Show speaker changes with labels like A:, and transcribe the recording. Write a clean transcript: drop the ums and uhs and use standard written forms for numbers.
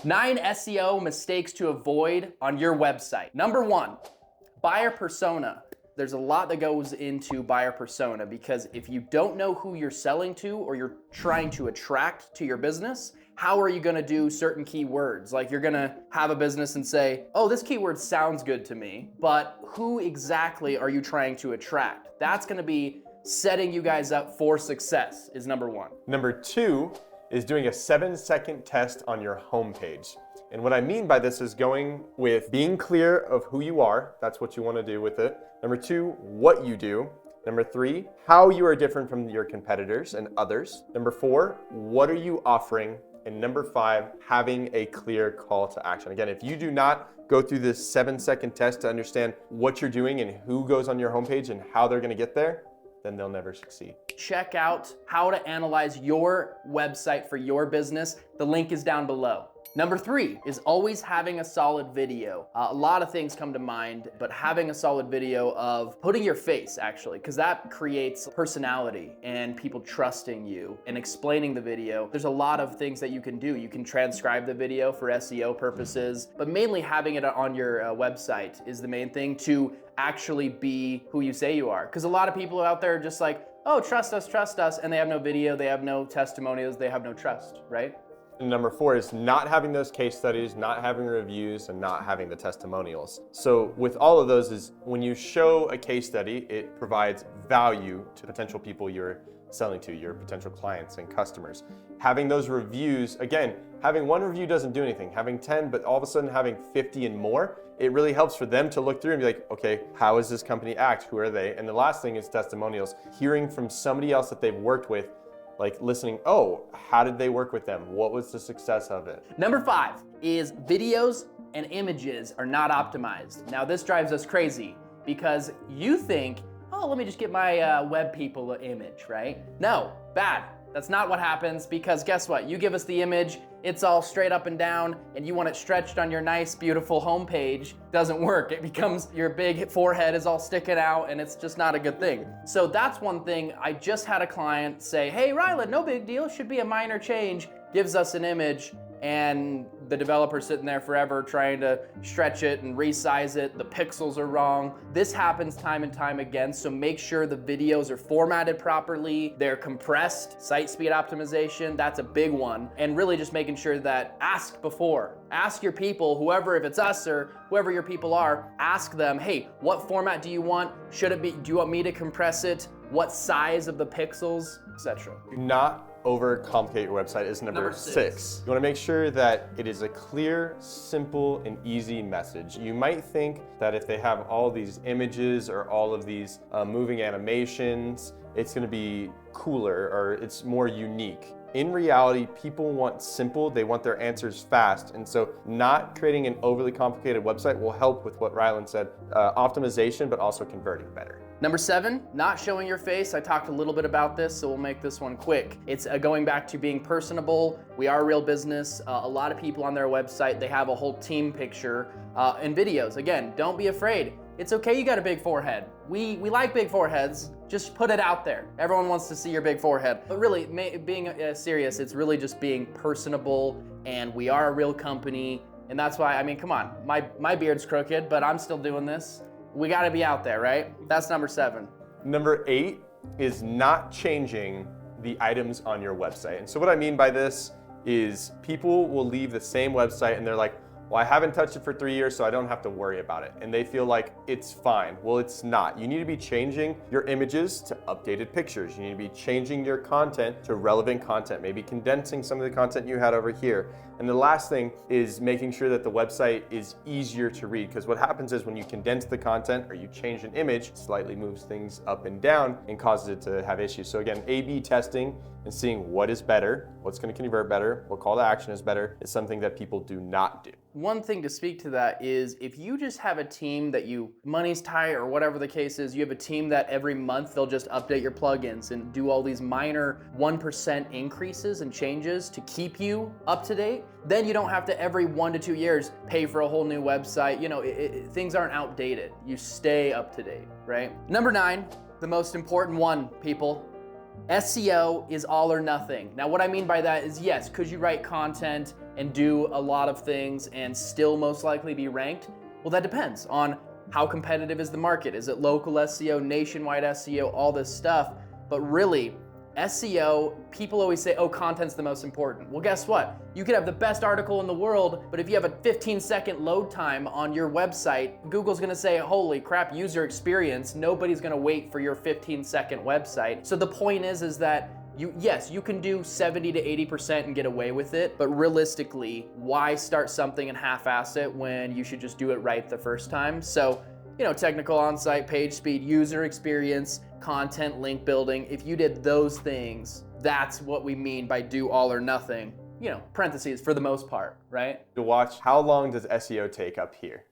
A: 9 SEO mistakes to avoid on your website. Number 1, buyer persona. There's a lot that goes into buyer persona because if you don't know who you're selling to or you're trying to attract to your business, how are you gonna do certain keywords? Like you're gonna have a business and say, oh, this keyword sounds good to me, but who exactly are you trying to attract? That's gonna be setting you guys up for success is number 1.
B: Number 2 is doing a 7-second test on your homepage. And what I mean by this is going with being clear of who you are. That's what you want to do with it. Number 2, what you do. Number 3, how you are different from your competitors and others. Number 4, what are you offering? And number 5, having a clear call to action. Again, if you do not go through this 7-second test to understand what you're doing and who goes on your homepage and how they're going to get there, then they'll never succeed.
A: Check out how to analyze your website for your business. The link is down below. Number 3 is always having a solid video. A lot of things come to mind, but having a solid video of putting your face actually, because that creates personality and people trusting you and explaining the video. There's a lot of things that you can do. You can transcribe the video for SEO purposes, but mainly having it on your website is the main thing to actually be who you say you are. Because a lot of people out there are just like, oh, trust us, and they have no video, they have no testimonials, they have no trust, right?
B: And number 4 is not having those case studies, not having reviews, and not having the testimonials. So with all of those is when you show a case study, it provides value to potential people you're selling to, your potential clients and customers. Having those reviews, again, having 1 review doesn't do anything. Having 10, but all of a sudden having 50 and more, it really helps for them to look through and be like, okay, how does this company act? Who are they? And the last thing is testimonials. Hearing from somebody else that they've worked with, like listening, oh, how did they work with them? What was the success of it?
A: Number 5 is videos and images are not optimized. Now this drives us crazy because you think, oh, let me just get my web people an image, right? No, bad. That's not what happens because guess what? You give us the image, it's all straight up and down, and you want it stretched on your nice, beautiful homepage. Doesn't work. It becomes your big forehead is all sticking out, and it's just not a good thing. So that's one thing. I just had a client say, hey, Rylan, no big deal, should be a minor change. Gives us an image, and the developer's sitting there forever trying to stretch it and resize it. The pixels are wrong. This happens time and time again, so make sure the videos are formatted properly, they're compressed, site speed optimization, that's a big one. And really just making sure that ask before. Ask your people, whoever, if it's us or whoever your people are, ask them, hey, what format do you want? Should it be, do you want me to compress it? What size of the pixels, etc.
B: Do not overcomplicate your website is number 6. You want to make sure that it is a clear, simple, and easy message. You might think that if they have all these images or all of these moving animations, it's going to be cooler or it's more unique. In reality, people want simple, they want their answers fast. And so not creating an overly complicated website will help with what Rylan said, optimization, but also converting better.
A: Number 7, not showing your face. I talked a little bit about this, so we'll make this one quick. It's going back to being personable. We are a real business. A lot of people on their website, they have a whole team picture and videos. Again, don't be afraid. It's okay you got a big forehead. We like big foreheads. Just put it out there. Everyone wants to see your big forehead. But really, being serious, it's really just being personable, and we are a real company. And that's why, I mean, come on, my beard's crooked, but I'm still doing this. We gotta be out there, right? That's number 7.
B: Number 8 is not changing the items on your website. And so what I mean by this is people will leave the same website and they're like, well, I haven't touched it for 3 years, so I don't have to worry about it. And they feel like it's fine. Well, it's not. You need to be changing your images to updated pictures. You need to be changing your content to relevant content, maybe condensing some of the content you had over here. And the last thing is making sure that the website is easier to read, because what happens is when you condense the content or you change an image, it slightly moves things up and down and causes it to have issues. So again, A/B testing and seeing what is better, what's going to convert better, what call to action is better, is something that people do not do.
A: One thing to speak to that is if you just have a team that money's tight or whatever the case is, you have a team that every month they'll just update your plugins and do all these minor 1% increases and changes to keep you up to date, then you don't have to every 1 to 2 years pay for a whole new website. You know, things aren't outdated. You stay up to date, right? Number 9, the most important one, people. SEO is all or nothing. Now, what I mean by that is, yes, could you write content and do a lot of things and still most likely be ranked? Well, that depends on how competitive is the market. Is it local SEO, nationwide SEO, all this stuff? But really, SEO, people always say, oh, content's the most important. Well, guess what? You could have the best article in the world, but if you have a 15-second load time on your website, Google's gonna say, holy crap, user experience. Nobody's gonna wait for your 15-second website. So the point is that yes, you can do 70 to 80% and get away with it, but realistically, why start something and half-ass it when you should just do it right the first time? So, technical on-site, page speed, user experience, content, link building, if you did those things, that's what we mean by do all or nothing, parentheses, for the most part, right?
B: To watch, how long does SEO take up here?